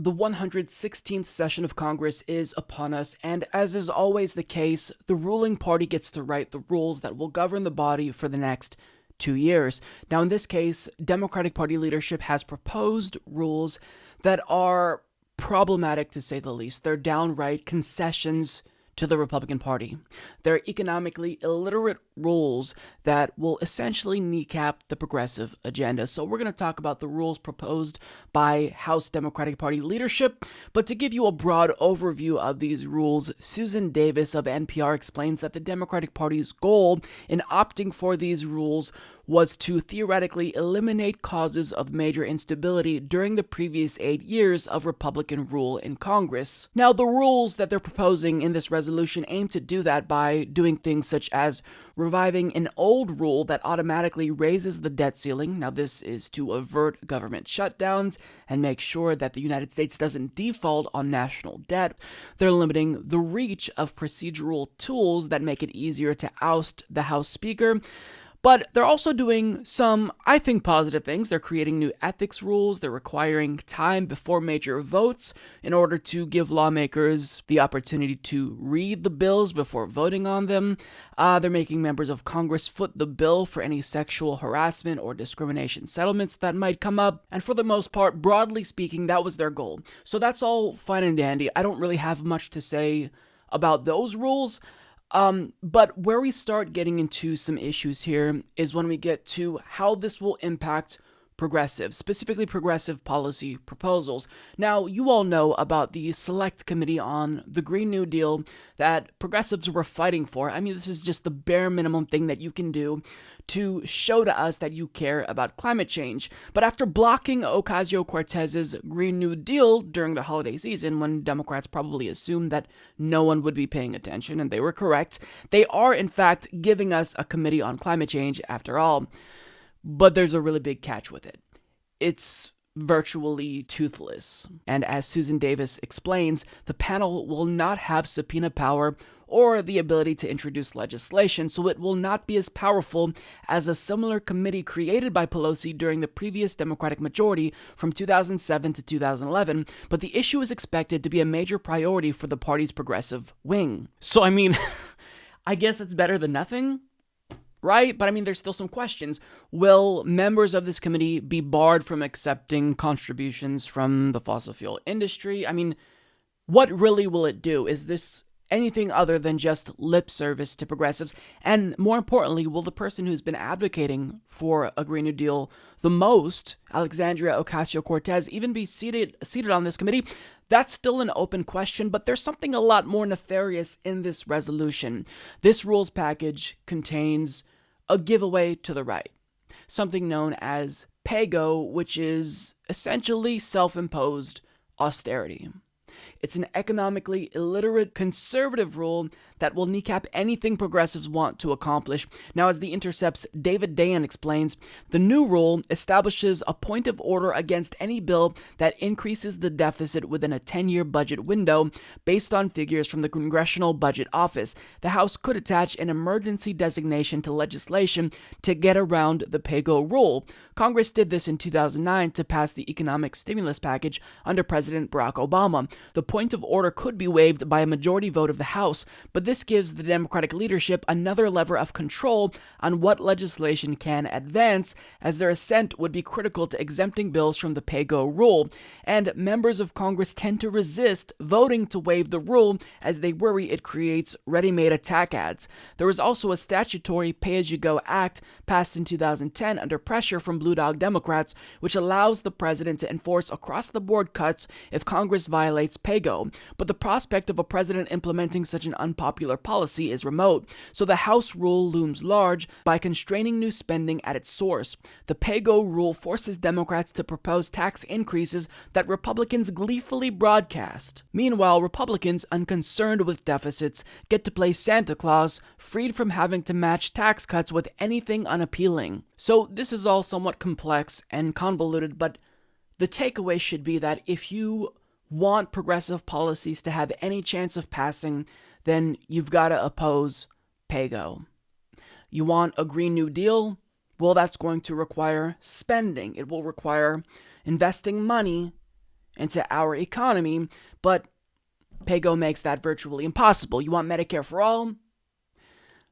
The 116th session of Congress is upon us, and as is always the case, the ruling party gets to write the rules that will govern the body for the next 2 years. Now, in this case, Democratic Party leadership has proposed rules that are problematic, to say the least. They're downright concessions to the Republican Party. They're economically illiterate rules that will essentially kneecap the progressive agenda. So we're going to talk about the rules proposed by House Democratic Party leadership. But to give you a broad overview of these rules, Susan Davis of NPR explains that the Democratic Party's goal in opting for these rules was to theoretically eliminate causes of major instability during the previous 8 years of Republican rule in Congress. Now, the rules that they're proposing in this resolution aim to do that by doing things such as reviving an old rule that automatically raises the debt ceiling. Now, this is to avert government shutdowns and make sure that the United States doesn't default on national debt. They're limiting the reach of procedural tools that make it easier to oust the House Speaker. But they're also doing some, I think, positive things. They're creating new ethics rules. They're requiring time before major votes in order to give lawmakers the opportunity to read the bills before voting on them. They're making members of Congress foot the bill for any sexual harassment or discrimination settlements that might come up. And for the most part, broadly speaking, that was their goal. So that's all fine and dandy. I don't really have much to say about those rules. But where we start getting into some issues here is when we get to how this will impact progressives, specifically progressive policy proposals. Now, you all know about the Select Committee on the Green New Deal that progressives were fighting for. I mean, this is just the bare minimum thing that you can do to show to us that you care about climate change. But after blocking Ocasio-Cortez's Green New Deal during the holiday season, when Democrats probably assumed that no one would be paying attention, and they were correct, they are in fact giving us a committee on climate change after all. But there's a really big catch with it. It's virtually toothless. And as Susan Davis explains, the panel will not have subpoena power or the ability to introduce legislation, so it will not be as powerful as a similar committee created by Pelosi during the previous Democratic majority from 2007 to 2011, but the issue is expected to be a major priority for the party's progressive wing. So, I mean, I guess it's better than nothing, right? But I mean, there's still some questions. Will members of this committee be barred from accepting contributions from the fossil fuel industry? I mean, what really will it do? Is this anything other than just lip service to progressives? And more importantly, will the person who's been advocating for a Green New Deal the most, Alexandria Ocasio-Cortez, even be seated on this committee? That's still an open question, but there's something a lot more nefarious in this resolution. This rules package contains a giveaway to the right, something known as PayGo, which is essentially self-imposed austerity. It's an economically illiterate conservative rule that will kneecap anything progressives want to accomplish. Now, as The Intercept's David Dayan explains, the new rule establishes a point of order against any bill that increases the deficit within a 10-year budget window based on figures from the Congressional Budget Office. The House could attach an emergency designation to legislation to get around the PayGo rule. Congress did this in 2009 to pass the economic stimulus package under President Barack Obama. The point of order could be waived by a majority vote of the House, but this gives the Democratic leadership another lever of control on what legislation can advance, as their assent would be critical to exempting bills from the PayGo rule. And members of Congress tend to resist voting to waive the rule, as they worry it creates ready-made attack ads. There was also a statutory Pay-As-You-Go Act passed in 2010 under pressure from Blue Dog Democrats, which allows the president to enforce across-the-board cuts if Congress violates PayGo. But the prospect of a president implementing such an unpopular policy is remote, so the House rule looms large by constraining new spending at its source. The PayGo rule forces Democrats to propose tax increases that Republicans gleefully broadcast. Meanwhile, Republicans, unconcerned with deficits, get to play Santa Claus, freed from having to match tax cuts with anything unappealing. So this is all somewhat complex and convoluted, but the takeaway should be that if you want progressive policies to have any chance of passing, then you've got to oppose PayGo. You want a Green New Deal? Well, that's going to require spending. It will require investing money into our economy, but PayGo makes that virtually impossible. You want Medicare for all?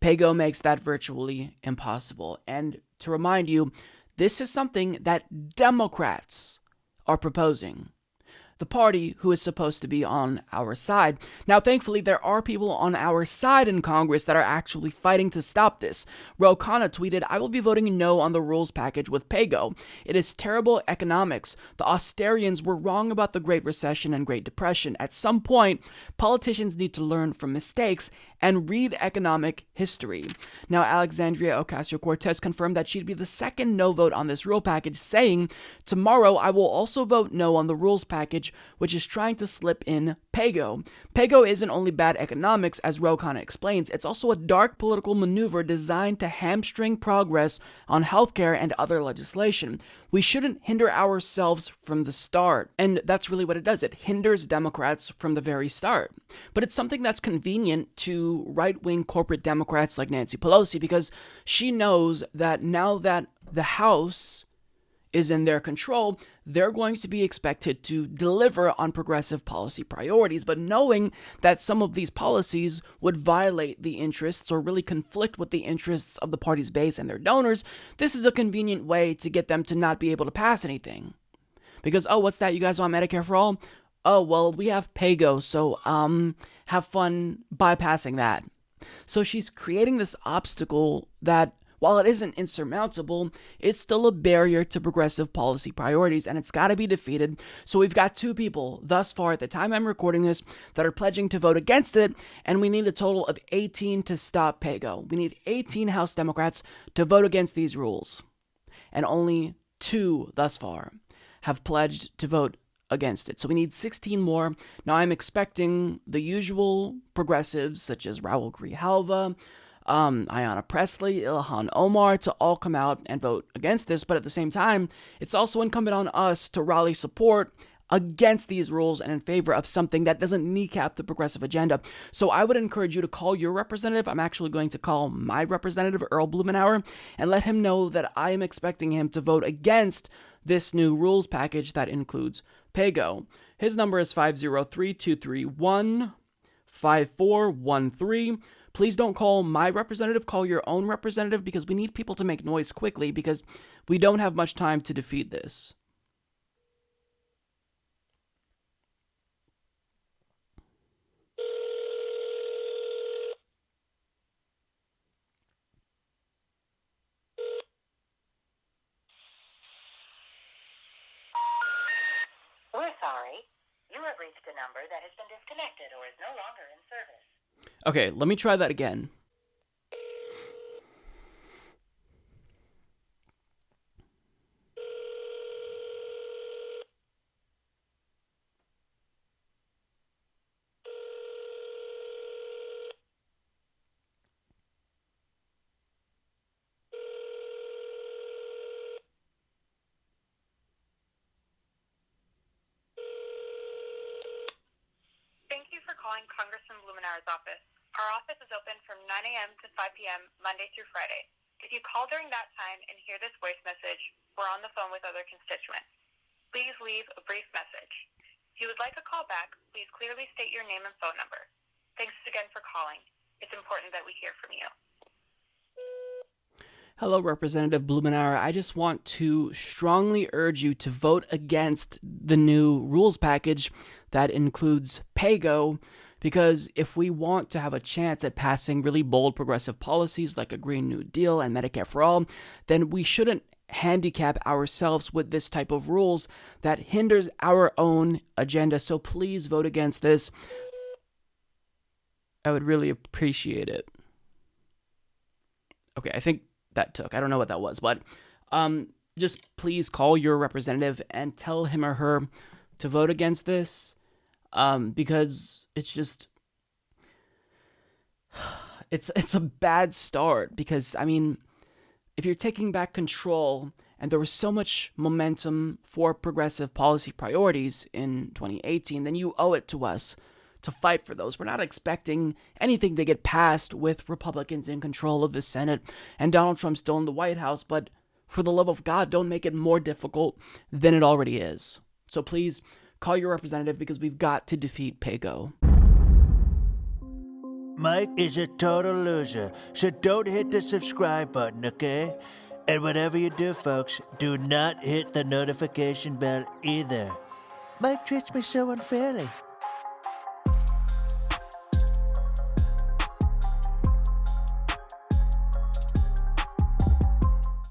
PayGo makes that virtually impossible. And to remind you, this is something that Democrats are proposing. The party who is supposed to be on our side. Now, thankfully, there are people on our side in Congress that are actually fighting to stop this. Khanna tweeted, "I will be voting no on the rules package with PayGo. It is terrible economics. The Austerians were wrong about the Great Recession and Great Depression. At some point, politicians need to learn from mistakes and read economic history." Now, Alexandria Ocasio-Cortez confirmed that she'd be the second no vote on this rule package, saying, "Tomorrow, I will also vote no on the rules package, which is trying to slip in PayGo. PayGo isn't only bad economics, as Khanna explains, it's also a dark political maneuver designed to hamstring progress on healthcare and other legislation. We shouldn't hinder ourselves from the start." And that's really what it does. It hinders Democrats from the very start. But it's something that's convenient to right-wing corporate Democrats like Nancy Pelosi, because she knows that now that the House is in their control, they're going to be expected to deliver on progressive policy priorities. But knowing that some of these policies would violate the interests or really conflict with the interests of the party's base and their donors, this is a convenient way to get them to not be able to pass anything. Because, oh, what's that? You guys want Medicare for all? Oh, well, we have PayGo, so have fun bypassing that. So she's creating this obstacle that, while it isn't insurmountable, it's still a barrier to progressive policy priorities, and it's got to be defeated. So we've got two people thus far at the time I'm recording this that are pledging to vote against it, and we need a total of 18 to stop PayGo. We need 18 House Democrats to vote against these rules, and only 2 thus far have pledged to vote against it. So we need 16 more. Now I'm expecting the usual progressives such as Raul Grijalva, Ayanna Pressley, Ilhan Omar to all come out and vote against this, but at the same time, it's also incumbent on us to rally support against these rules and in favor of something that doesn't kneecap the progressive agenda. So I would encourage you to call your representative. I'm actually going to call my representative, Earl Blumenauer, and let him know that I am expecting him to vote against this new rules package that includes PayGo. His number is 503-231-5413. Please don't call my representative, call your own representative, because we need people to make noise quickly, because we don't have much time to defeat this. We're sorry. You have reached a number that has been disconnected or is no longer in service. Okay, let me try that again. Thank you for calling Congressman Blumenauer's office. Our office is open from 9 a.m. to 5 p.m. Monday through Friday. If you call during that time and hear this voice message, we're on the phone with other constituents. Please leave a brief message. If you would like a call back, please clearly state your name and phone number. Thanks again for calling. It's important that we hear from you. Hello, Representative Blumenauer. I just want to strongly urge you to vote against the new rules package that includes PayGo, because if we want to have a chance at passing really bold progressive policies like a Green New Deal and Medicare for All, then we shouldn't handicap ourselves with this type of rules that hinders our own agenda. So please vote against this. I would really appreciate it. Okay, I think that took. I don't know what that was, but just please call your representative and tell him or her to vote against this, because it's just, it's a bad start. Because, I mean, if you're taking back control, and there was so much momentum for progressive policy priorities in 2018, then you owe it to us to fight for those. We're not expecting anything to get passed with Republicans in control of the Senate and Donald Trump still in the White House, but for the love of God, don't make it more difficult than it already is. So please Call your representative because we've got to defeat PayGo. Mike is a total loser, so don't hit the subscribe button, okay? And whatever you do, folks, do not hit the notification bell either. Mike treats me so unfairly.